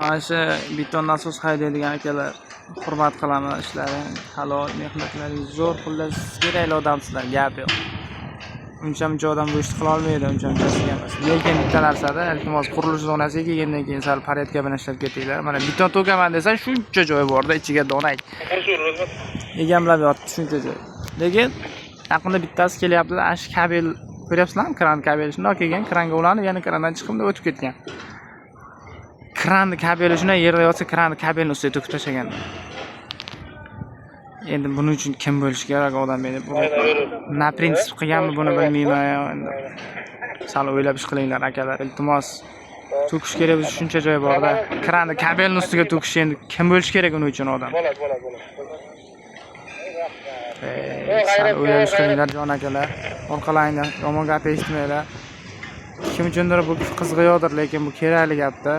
Mana shu beton nasos haydaydigan akalar, hurmat qilaman ishlaring, halol, mehnatingiz zo'r, xullas kerakli odamsizlar, gap yo'q. Uncha odam bu ishni qila olmaydi, unchasiga emas. Lekin bitta narsada, iltimos qurilish zonasiga kelgandan keyin sal paretka bilan ishlab ketinglar. Mana beton to'kaman desa, shuncha joy borda, ichiga donak. Egamlab yotibdi shuncha joy. Lekin yaqinda bittasi kelyapti, ash kabel ko'ryapsizlarmi? Kran kabeli shunday kelgan, kranga ulanib, yana krandan chiqib o'tib ketgan. Kran kabeli shunday yerda yotsa, kran kabelni ustiga to'kib tashlagan. Endi buning uchun kim bo'lishi kerak odam meni? Na prinsip qilganmi buni bilmayman endi. Sal o'ylab ish qilinglar akalar, iltimos. To'kish kerak bo'lsa shuncha joy borda. Kranni kabelni ustiga to'kish endi kim bo'lishi kerak uning uchun odam? Sal o'ylab ish qilinglar jon akalar. Orqalanglar, yomon gap eshitmanglar. Kim uchundir bu qiziqyotir, lekin bu kerakli gapda.